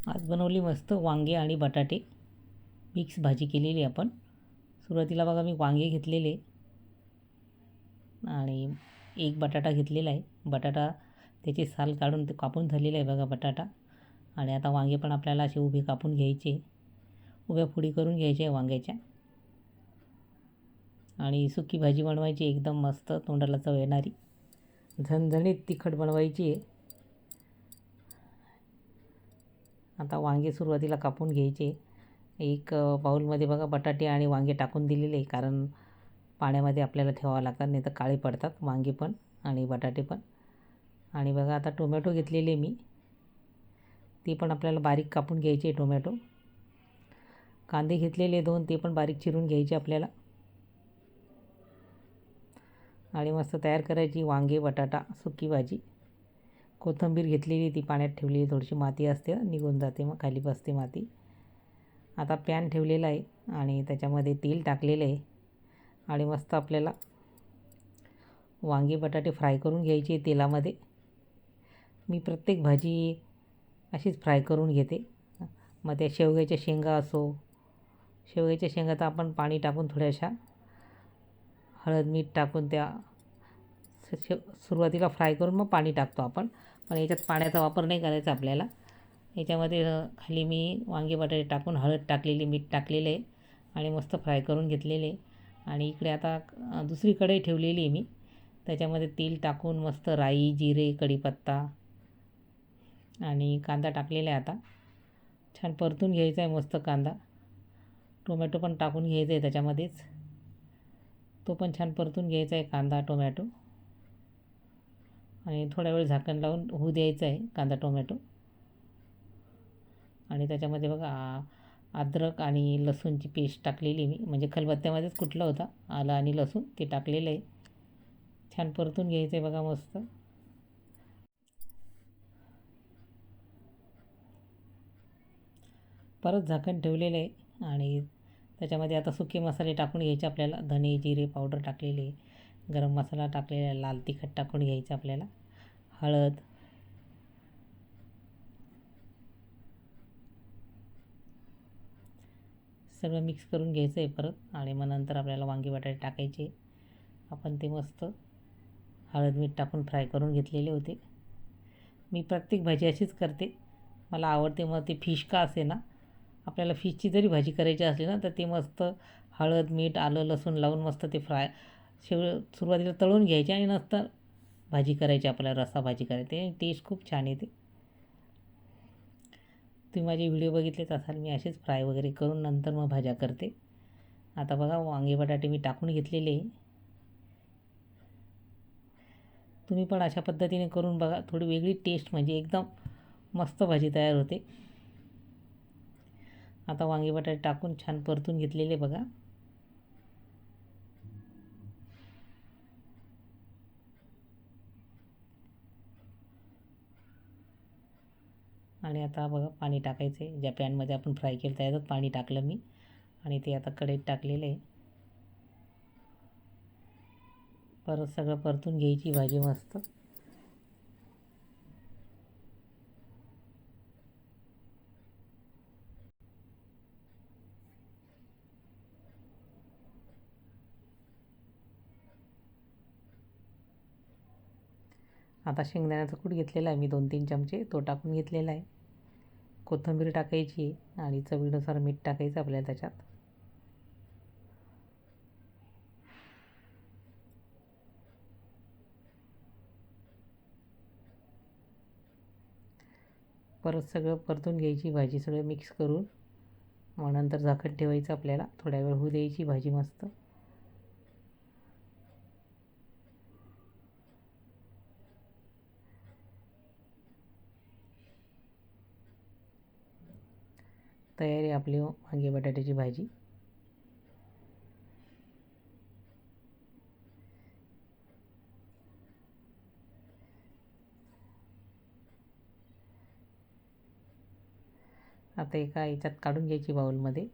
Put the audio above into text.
आज बनवली मस्त वांगे आणि बटाटे मिक्स भाजी केलेली आपण. सुरुवातीला बघा मी वांगे घेतलेले आणि एक बटाटा घेतलेला आहे. बटाटा त्याची साल काढून ते कापून झालेला आहे बघा बटाटा. आणि आता वांगे पण आपल्याला असे उभे कापून घ्यायचे, उभ्या फोडी करून घ्यायच्या वांग्याच्या. आणि सुकी भाजी बनवायची एकदम मस्त तोंडाला चव येणारी, झणझणीत तिखट बनवायची आहे. आता वांगे सुरुवातीला कापून घ्यायचे. एक बाउलमध्ये बघा बटाटे आणि वांगे टाकून दिलेले, कारण पाण्यामध्ये आपल्याला ठेवावं लागतात, नाही तर काळे पडतात वांगे पण आणि बटाटे पण. आणि बघा आता टोमॅटो घेतलेले मी, ते पण आपल्याला बारीक कापून घ्यायचे टोमॅटो. कांदे घेतलेले 2, ते पण बारीक चिरून घ्यायचे आपल्याला. आणि मस्त तयार करायची वांगे बटाटा सुकी भाजी. कोथिंबीर घेतलेली, ती पाण्यात ठेवलेली, थोडीशी माती असते निघून जाते, मग खाली बसते माती. आता पॅन ठेवलेला आहे आणि त्याच्यामध्ये तेल टाकलेलं आहे आणि मस्त आपल्याला वांगे बटाटे फ्राय करून घ्यायचे तेलामध्ये. मी प्रत्येक भाजी अशीच फ्राय करून घेते. मग त्या शेवग्याच्या शेंगा असो, शेवग्याच्या शेंगा तर आपण पाणी टाकून थोड्याशा हळद मीठ टाकून त्या सुरुवातीला फ्राय करून मग पाणी टाकतो आपण. पण याच्यात पाण्याचा वापर नाही करायचा आपल्याला. याच्यामध्ये खाली मी वांगे बटाटे टाकून हळद टाकलेली, मीठ टाकलेले आहे आणि मस्त फ्राय करून घेतलेले. आणि इकडे आता दुसरी कढई ठेवलेली आहे मी, त्याच्यामध्ये तेल टाकून मस्त राई, जिरे, कढीपत्ता आणि कांदा टाकलेला आहे. आता छान परतून घ्यायचा आहे मस्त कांदा. टोमॅटो पण टाकून घ्यायचा आहे त्याच्यामध्येच, तो पण छान परतून घ्यायचा आहे कांदा टोमॅटो. आणि थोडा वेळ झाकण लावून होऊ द्यायचं आहे कांदा टोमॅटो. आणि त्याच्यामध्ये बघा अद्रक आणि लसूणची पेस्ट टाकलेली मी, म्हणजे खलबत्त्यामध्येच कुटलं होता आलं आणि लसूण, ते टाकलेलं आहे. छान परतून घ्यायचं आहे बघा मस्त. परत झाकण ठेवलेलं आहे आणि त्याच्यामध्ये आता सुके मसाले टाकून घ्यायचे आपल्याला. धने जिरे पावडर टाकलेले, गरम मसाला टाकलेला, लाल तिखट टाकून घ्यायचं आपल्याला, हळद, सगळं मिक्स करून घ्यायचं आहे परत. आणि मग नंतर आपल्याला वांगे बटाटे टाकायचे. आपण ते मस्त हळद मीठ टाकून फ्राय करून घेतलेले होते. मी प्रत्येक भाजी अशीच करते, मला आवडते. मग ते फिश का असे ना, आपल्याला फिशची जरी भाजी करायची असली ना, तर ते मस्त हळद मीठ आलं लसूण लावून मस्त ते फ्राय सुरुवातीला तळून घ्यायचे आणि नंतर भाजी करायची, आपल्याला रस्सा भाजी करायची. टेस्ट खूप छान येते. तुम्ही माझे व्हिडिओ बघितलेच असाल, मी असेच फ्राय वगैरे करून नंतर मग भाज्या करते. आता बघा वांगे बटाटे मी टाकून घेतलेले. तुम्ही पण अशा पद्धतीने करून बघा, थोडी वेगळी टेस्ट, म्हणजे एकदम मस्त भाजी तयार होते. आता वांगे बटाटे टाकून छान परतून घेतलेले बघा. आणि आता बघा पाणी टाकायचं आहे. ज्या पॅनमध्ये आपण फ्राय केलं त्याच्यात पाणी टाकलं मी आणि ते आता कढईत टाकलेलं आहे. परत सगळं परतून घ्यायची भाजी मस्त. आता शेंगदाण्याचा कूट घेतलेला आहे मी 2-3 चमचे, तो टाकून घेतलेला आहे. कोथिंबीर टाकायची आणि चवीनुसार मीठ टाकायचं आपल्याला त्याच्यात. परत सगळं परतून घ्यायची भाजी, सगळं मिक्स करून. मग नंतर झाकण ठेवायचं आपल्याला, थोड्या वेळ होऊ द्यायची भाजी मस्त. तयारी आपली वांगे बटाट्याची भाजी. आता एका याच्यात काढून घ्यायची बाउलमध्ये.